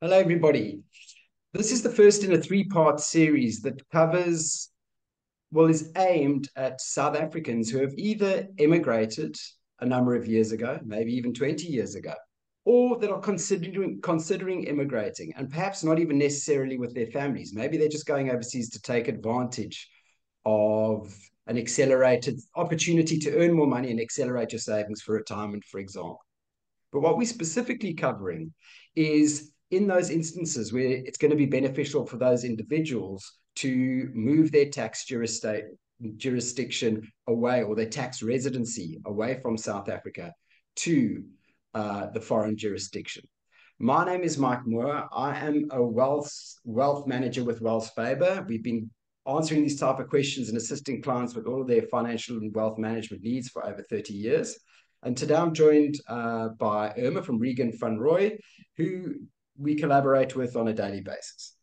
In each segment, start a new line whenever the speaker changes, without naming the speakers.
Hello, everybody. This is the first in a three-part series that covers, is aimed at South Africans who have either emigrated a number of years ago, maybe even 20 years ago, or that are considering immigrating, and perhaps not even necessarily with their families. Maybe they're just going overseas to take advantage of an accelerated opportunity to earn more money and accelerate your savings for retirement, for example. But what we're specifically covering is in those instances where it's going to be beneficial for those individuals to move their jurisdiction away, or their tax residency away from South Africa to the foreign jurisdiction. My name is Mike Moore. I am a wealth manager with Wells Faber. We've been answering these type of questions and assisting clients with all of their financial and wealth management needs for over 30 years. And today I'm joined by Irma from Regan van Roy, who we collaborate with on a daily basis.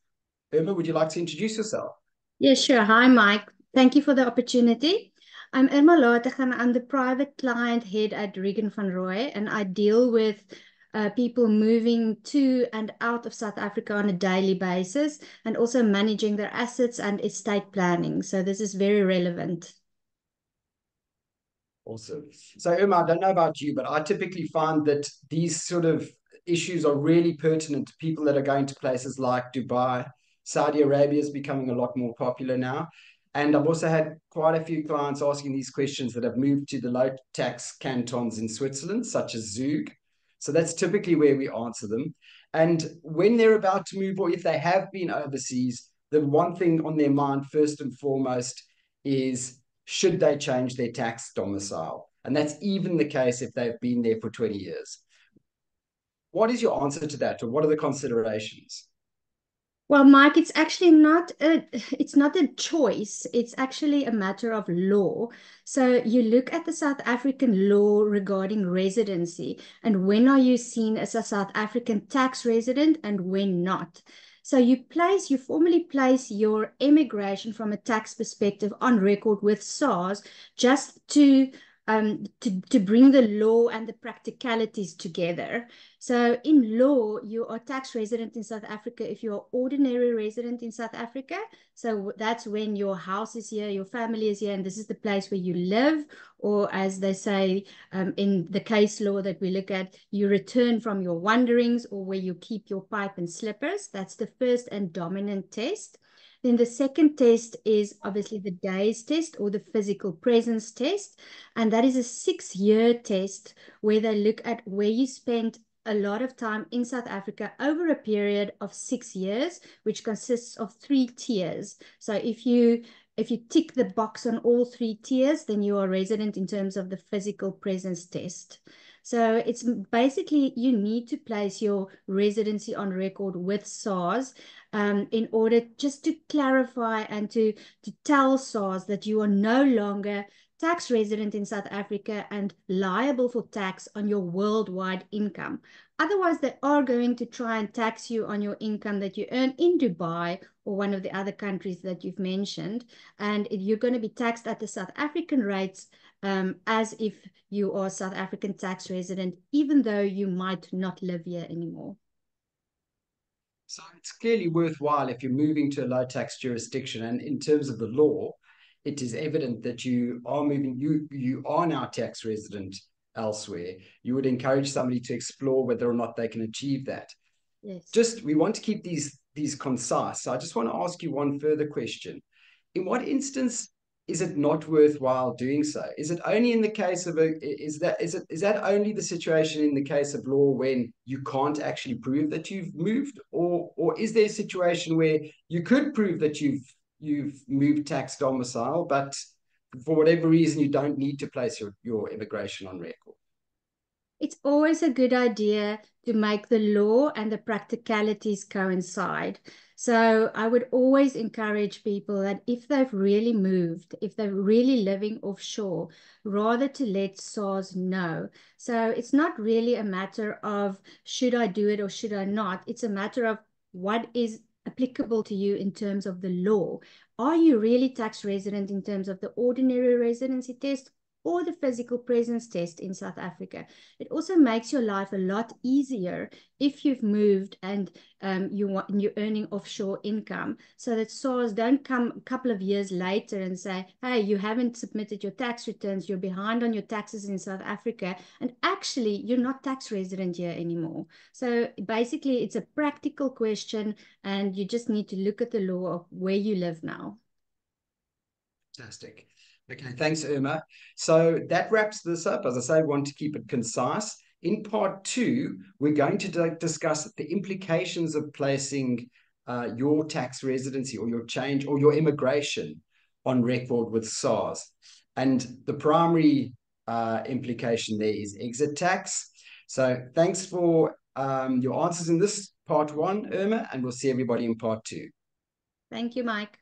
Irma, would you like to introduce yourself?
Yeah, sure. Hi, Mike. Thank you for the opportunity. I'm Irma Lategan. I'm the private client head at Regan van Roy, and I deal with people moving to and out of South Africa on a daily basis, and also managing their assets and estate planning. So this is very relevant.
Awesome. So, Irma, I don't know about you, but I typically find that these sort of issues are really pertinent to people that are going to places like Dubai. Saudi Arabia is becoming a lot more popular now. And I've also had quite a few clients asking these questions that have moved to the low tax cantons in Switzerland, such as Zug. So that's typically where we answer them. And when they're about to move, or if they have been overseas, the one thing on their mind, first and foremost, is should they change their tax domicile? And that's even the case if they've been there for 20 years. What is your answer to that, or what are the considerations?
Well, Mike, it's not a choice. It's actually a matter of law. So you look at the South African law regarding residency, and when are you seen as a South African tax resident and when not. So you formally place your immigration from a tax perspective on record with SARS just to bring the law and the practicalities together. So in law, you are tax resident in South Africa if you're ordinary resident in South Africa. So that's when your house is here, your family is here, and this is the place where you live. Or as they say in the case law that we look at, you return from your wanderings, or where you keep your pipe and slippers. That's the first and dominant test. Then the second test is obviously the days test, or the physical presence test. And that is a 6-year test where they look at where you spent a lot of time in South Africa over a period of 6 years, which consists of 3 tiers. So if you tick the box on all 3 tiers, then you are resident in terms of the physical presence test. So it's basically you need to place your residency on record with SARS in order just to clarify and to tell SARS that you are no longer tax resident in South Africa and liable for tax on your worldwide income. Otherwise, they are going to try and tax you on your income that you earn in Dubai or one of the other countries that you've mentioned. And you're going to be taxed at the South African rates as if you are a South African tax resident, even though you might not live here anymore.
So it's clearly worthwhile if you're moving to a low tax jurisdiction. And in terms of the law, it is evident that you are now tax resident elsewhere. You would encourage somebody to explore whether or not they can achieve that.
Yes.
Just we want to keep these concise. So I just want to ask you one further question. In what instance is it not worthwhile doing so? Is it only in the case of a is that only the situation in the case of law when you can't actually prove that you've moved, or is there a situation where you could prove that you've moved tax domicile, but for whatever reason you don't need to place your immigration on record?
It's always a good idea to make the law and the practicalities coincide. So I would always encourage people that if they've really moved, if they're really living offshore, rather to let SARS know. So it's not really a matter of should I do it or should I not? It's a matter of what is applicable to you in terms of the law. Are you really tax resident in terms of the ordinary residency test? or the physical presence test in South Africa. It also makes your life a lot easier if you've moved and you're earning offshore income, so that SARS don't come a couple of years later and say, hey, you haven't submitted your tax returns, you're behind on your taxes in South Africa, and actually you're not tax resident here anymore. So basically it's a practical question, and you just need to look at the law of where you live now.
Fantastic. Okay, thanks, Irma. So that wraps this up. As I say, I want to keep it concise. In part two, we're going to discuss the implications of placing your tax residency or your change or your immigration on record with SARS. And the primary implication there is exit tax. So thanks for your answers in this part one, Irma, and we'll see everybody in part two.
Thank you, Mike.